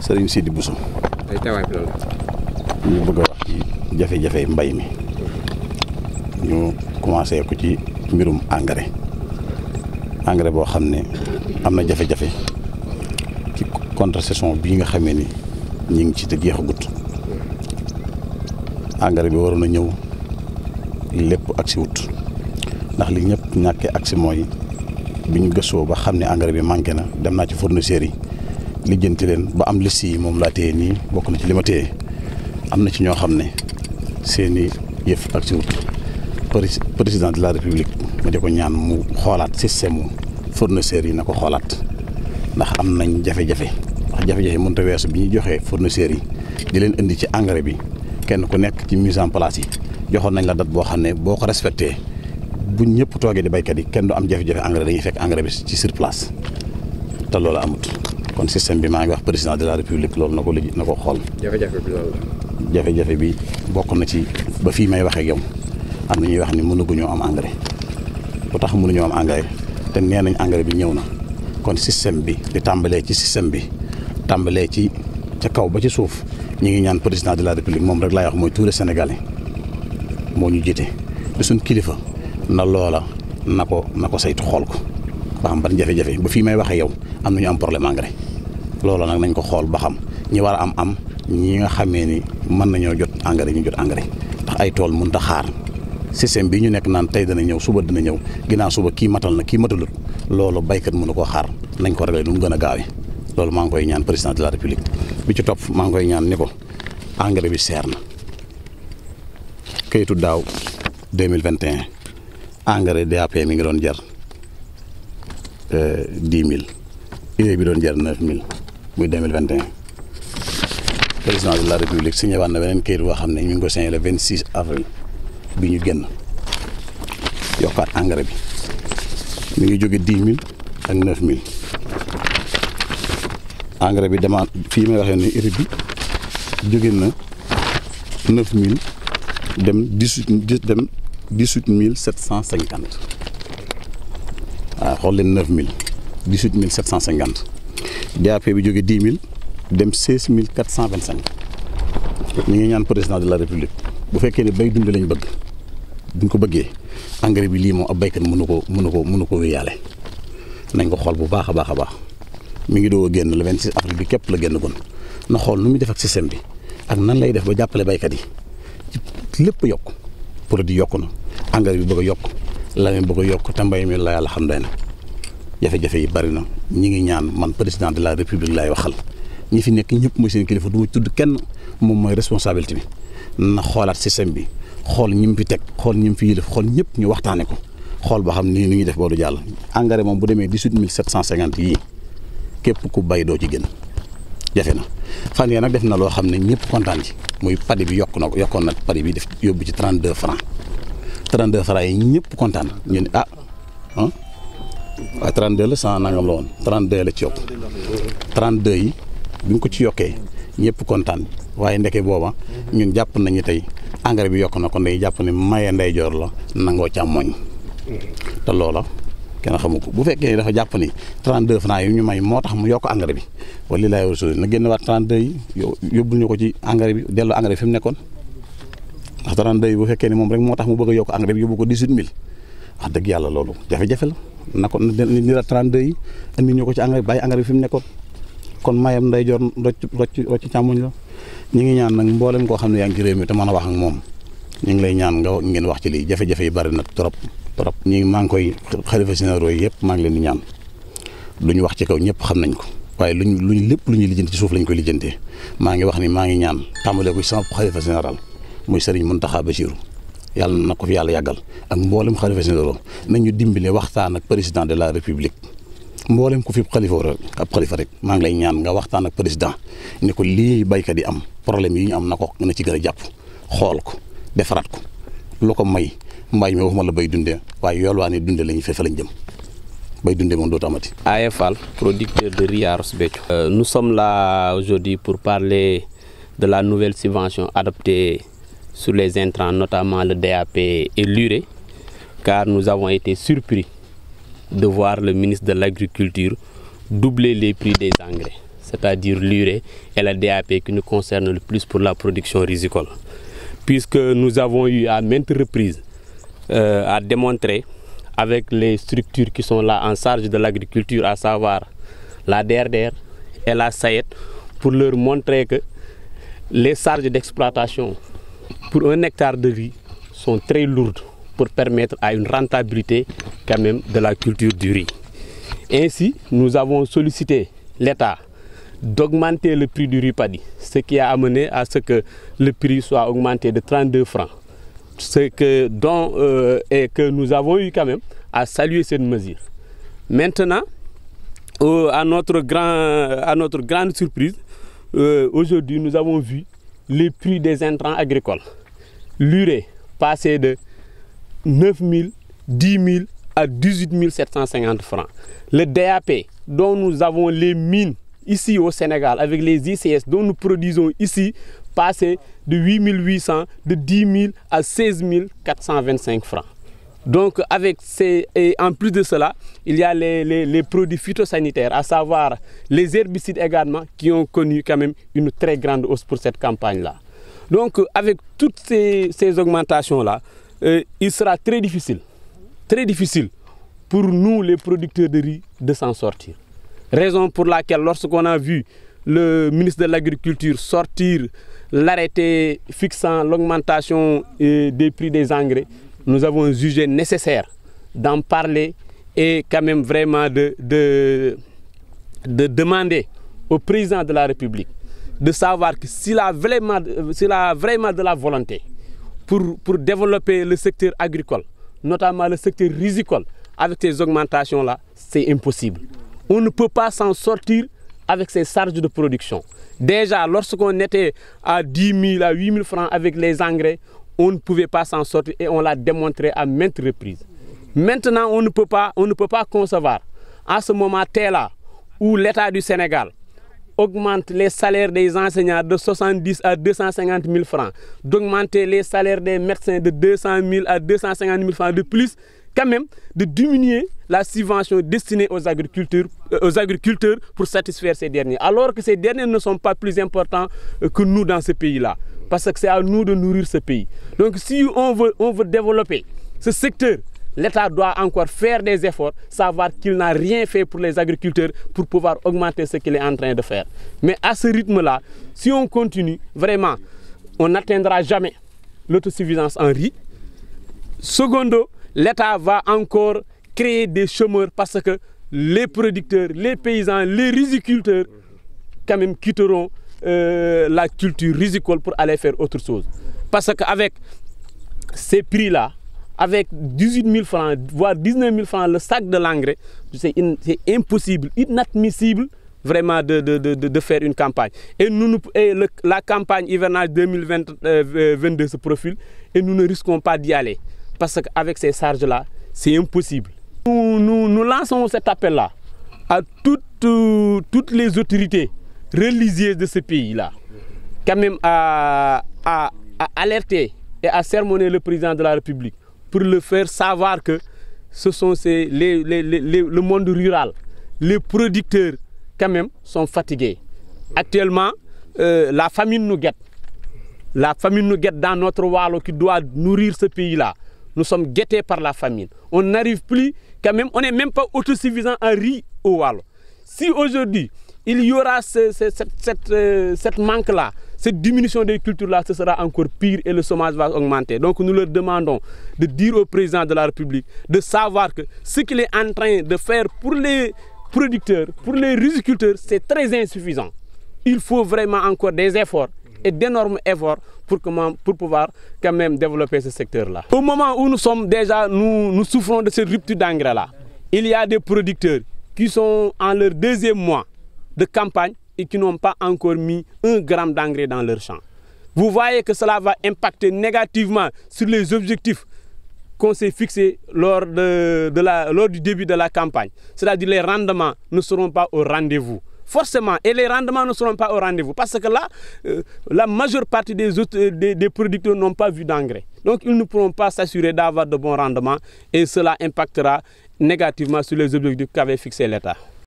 Serigne Sidi Bousso. tey teewaay bi loolu. ñu bëgg a wax ci jafe-jafe mbay mi ñu commencé ko ci mbirum engrais boo xam ne am na jafe-jafe ci contre-saison bii nga xamee ni ñu ngi ci te jeexagut engrais bi waroon a ñëw lépp agsi wut ndax li ñëpp ñàkkee agsi mooy bi ñu gëstoo ba xam ne engrais bi manqué na dem naa ci fournisseurs yi lijjanti leen ba am liste yi moom laa téye nii bokk na ci li ma téye am na ci ñoo xam ne seeni yëf agsi wut président de la république ma di ko ñaan mu xoolaat système mu fournisseurs yi na ko xoolaat ndax am nañ jafe-jafe ndax jafe-jafe mënut a weesu bi ñuy joxee fournisseurs yi di leen indi ci engrais bi kenn ku nekk ci mise en place yi joxoon nañ la date boo xam ne boo ko respecté bu ñëpp toogee di béykat yi kenn du am jafe-jafe engrais dañuy fekk engrais bi ci sur place te loolu amut kon système bi maa ngi wax président de la république loolu na ko xool. jafe-jafe bi loolu la. jafe-jafe bi bokk na ci ba fii may waxee ak yow am na ñuy wax ni mënaguñoo am engrais lu tax mënuñoo am engrais te nee nañ engrais bi ñëw na kon système bi di tàmbalee ci système bi tàmbalee ci ca kaw ba ci suuf ñu ngi ñaan président de la république moom rek laay wax mooy tous les sénégalais moo ñu jiite di suñ kilifa na loola na ko saytu xool ko ba xam ban jafe-jafe ba fii may waxee yow am nañu am problème engrais loola nag nañ ko xool ba xam ñi war a am ñi nga xamee ni mën nañoo jot engrais ñu jot engrais ndax ay tool mënut a xaar système bi ñu nekk naan tey dana ñëw suba dina ñëw ginnaaw suba kii matal na kii matalut loolu baykat mënu koo xaar nañ ko réglé lu mu gën a gaawee loolu maa ngi koy ñaan président de la république bi ci topp maa ngi koy ñaan ni ko engrais bi seer na kayitu daaw 2021 engrais DAP mi ngi doon jar 10 000 urée bi doon jar 9 000 muy 2021 président de la république signé waat na beneen kayit boo xam ne ñu ngi ko signé le 26 avril bi ñu génn yokkaat engrais bi mi ngi jóge 10 000 ak 9 000 engrais bi demande fii may waxee ne urée bi jóge na 9 000 dem 18 750 waaw xool leen 9 000 18 750 DAP bi jóge 10 000 dem 16 425 ñu ngi ñaan président de la république bu fekkee ne bay dund lañ bëgg buñ ko bëggee engrais bi lii moom ab baykat mënu ko wéyaale nañ ko xool bu baax a baax mi ngi doog a génn le 26 avril bi képp la génn gon na xool nu muy def ak système bi ak nan lay def ba jàppale baykat yi ci lépp yokk produit yokk na engrais bi bëgg a yokk leneen bëgg a yokk te mbay mi la yàlla xam doy na jafe-jafe yi bari na ñi ngi ñaan man président de la république laay waxal ñi fi nekk ñëpp mooy seen kilifa du ma tudd kenn moom mooy responsabilité bi na xoolaat système bi xool ñi mu fi teg xool ñi mu fi yilif xool ñëpp ñu waxtaane ko xool ba xam ni ñuy def boobu jàll engrais moom bu demee 18 750 yii képp ku bay doo ci gën jafe na fan yee nag def na loo xam ne ñëpp kontaan ci muy padi bi yokkoon na padi bi def yóbbu ci 32 francs 32 francs yi ñëpp kontaan ñu ne waaye 32 la 100 nangam la woon 32 la ci yokk 32 yi bi ñu ko ci yokkee ñëpp kontaan waaye ndeke booba ñun jàpp nañu tey engrais bi yokk na kon day jàpp ne maye ndeyjoor la nangoo càmmoñ te loola kenn xamu ko bu fekkee dafa jàpp ni 32 francs yi ñu may moo tax mu yokk engrais bi wala li laay war na génn waat 32 yi yóbbul ñu ko ci engrais bi delloo engrais bi fi mu nekkoon ndax 32 yi bu fekkee ni moom rek moo tax mu bëgg a yokk engrais bi yóbbu ko 18 000 wax dëgg yàlla loolu jafe-jafe la na ko ni la 32 yi indi ñu ko ci engrais bi bàyyi engrais bi fi mu nekkoon kon mayam ndeyjoor rocc càmmoñ la ñu ngi ñaan nag mboolem koo xam ne yaa ngi ci réew mi te mën a wax ak moom ñu ngi lay ñaan ngeen wax ci lii jafe-jafe yi bari na trop maa ngi koy xalifa généraux yi yëpp maa ngi leen di ñaan lu ñu wax ci kaw ñëpp xam nañ ko waaye lépp lu ñuy lijjanti ci suuf lañ koy lijjantee maa ngi wax ni maa ngi ñaan tàmbalee ko sama xalifa général muy Serigne Mountakha Bassirou yàlla na ko fi yàlla yàggal ak mboolem xalifa généraux nañu dimbale waxtaan ak président de la république mboolem ku fi xalifa rek maa ngi lay ñaan nga waxtaan ak président ni ko lii baykat yi am problème yi ñu am na ci gën a jàpp xool ko defaraat ko lu ko may mbaay mi waxuma la bay dundee waaye yool waa ne dundee lañu fefe lañ jëm bay dundee moom dootu amati. Aye Fall, producteur de riz à Ross Béthio. Nous sommes là aujourd'hui pour parler de la nouvelle subvention adoptée sur les intrants, notamment le DAP et l'urée, car nous avons été surpris de voir le ministre de l'Agriculture doubler les prix des engrais. c'est-à-dire l'urée, et la DAP qui nous concerne le plus pour la production risicole. Puisque nous avons eu à maintes reprises à démontrer avec les structures qui sont là en charge de l'agriculture, à savoir la DRDR et la SAED, pour leur montrer que les charges d'exploitation pour un hectare de riz sont très lourdes pour permettre à une rentabilité quand même de la culture du riz. Ainsi, nous avons sollicité l'État d'augmenter le prix du riz paddy, ce qui a amené à ce que le prix soit augmenté de 32 francs. Et que nous avons eu quand même à saluer cette mesure. Maintenant, à notre grande surprise, aujourd'hui nous avons vu les prix des intrants agricoles. L'urée passer de 9 000, 10 000 à 18 750 francs. Le DAP, dont nous avons les mines ici au Sénégal, avec les ICS dont nous produisons ici, passer de 8 800, de 10 000 à 16 425 francs. Donc, et en plus de cela, il y a les produits phytosanitaires, à savoir les herbicides également, qui ont connu quand même une très grande hausse pour cette campagne-là. Donc, avec toutes ces augmentations-là, il sera très difficile pour nous, les producteurs de riz, de s'en sortir. Raison pour laquelle, lorsqu'on a vu le ministre de l'Agriculture sortir l'arrêté fixant l'augmentation des prix des engrais, nous avons jugé nécessaire d'en parler et quand même vraiment de demander au président de la République de savoir que s'il a vraiment de la volonté pour développer le secteur agricole, notamment le secteur risicole, avec ces augmentations-là, c'est impossible. On ne peut pas s'en sortir avec ces charges de production. Déjà, lorsqu'on était à 10 000, à 8 000 francs avec les engrais, on ne pouvait pas s'en sortir et on l'a démontré à maintes reprises. Maintenant, on ne peut pas concevoir, à ce moment-là où l'État du Sénégal augmente les salaires des enseignants de 70 à 250 000 francs, d'augmenter les salaires des médecins de 200 000 à 250 000 francs de plus, quand même de diminuer la subvention destinée aux agriculteurs pour satisfaire ces derniers. Alors que ces derniers ne sont pas plus importants que nous dans ce pays-là. Parce que c'est à nous de nourrir ce pays. Donc si on veut développer ce secteur, l'État doit encore faire des efforts, savoir qu'il n'a rien fait pour les agriculteurs pour pouvoir augmenter ce qu'il est en train de faire. Mais à ce rythme-là, si on continue, vraiment, on n'atteindra jamais l'autosuffisance en riz. Secondo, l'État va encore créer des chômeurs parce que les producteurs, les paysans, les riziculteurs, quand même quitteront la culture risicole pour aller faire autre chose. Parce qu'avec ces prix-là, avec 18 000 francs, voire 19 000 francs le sac de l'engrais, c'est impossible, inadmissible vraiment de faire une campagne. Et la campagne hivernale 2022 se profile et nous ne risquons pas d'y aller. Parce qu'avec ces charges-là, c'est impossible. Nous lançons cet appel-là à toutes les autorités religieuses de ce pays-là, quand même à alerter et à sermonner le président de la République pour le faire savoir que ce sont le monde rural, les producteurs quand même sont fatigués. Actuellement, la famine nous guette. La famine nous guette dans notre Waalo qui doit nourrir ce pays-là. Nous sommes guettés par la famine. On n'arrive plus, quand même, on n'est même pas autosuffisant en riz au Waalo. Si aujourd'hui, il y aura cette manque-là, cette diminution des cultures-là, ce sera encore pire et le chômage va augmenter. Donc nous leur demandons de dire au président de la République de savoir que ce qu'il est en train de faire pour les producteurs, pour les riziculteurs, c'est très insuffisant. Il faut vraiment encore des efforts et d'énormes efforts pour pouvoir quand même développer ce secteur-là. Au moment où nous sommes déjà, nous souffrons de cette rupture d'engrais-là, il y a des producteurs qui sont en leur deuxième mois de campagne et qui n'ont pas encore mis 1 gramme d'engrais dans leur champ. Vous voyez que cela va impacter négativement sur les objectifs qu'on s'est fixés lors du début de la campagne. C'est-à-dire les rendements ne seront pas au rendez-vous. Forcément, et les rendements ne seront pas au rendez-vous parce que là, la majeure partie des producteurs n'ont pas vu d'engrais. Donc, ils ne pourront pas s'assurer d'avoir de bons rendements et cela impactera négativement sur les objectifs qu'avait fixé l'État.